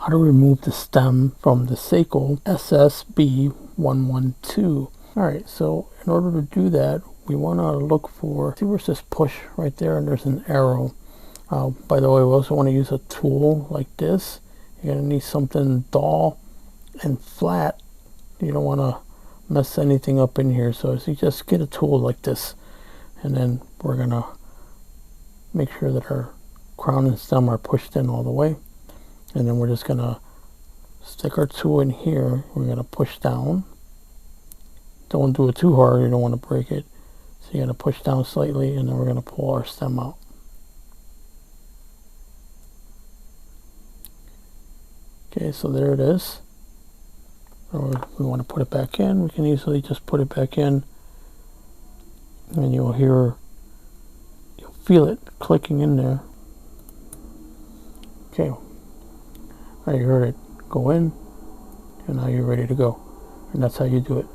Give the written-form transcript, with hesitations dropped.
how to remove the stem from the Seiko SSB112. Alright, so in order to do that, we want to look for, see where it says push right there, and there's an arrow. By the way, we also want to use a tool like this. You're going to need something dull and flat. You don't want to mess anything up in here, so you just get a tool like this, and then we're going to make sure that our crown and stem are pushed in all the way, and then we're just going to stick our tool in here. We're going to push down. Don't do it too hard, you don't want to break it. So you're going to push down slightly, and then we're going to pull our stem out. Okay, so there it is. Or if we want to put it back in, we can easily just put it back in, and you'll feel it clicking in there. Okay, now you heard it go in, and now you're ready to go. And that's how you do it.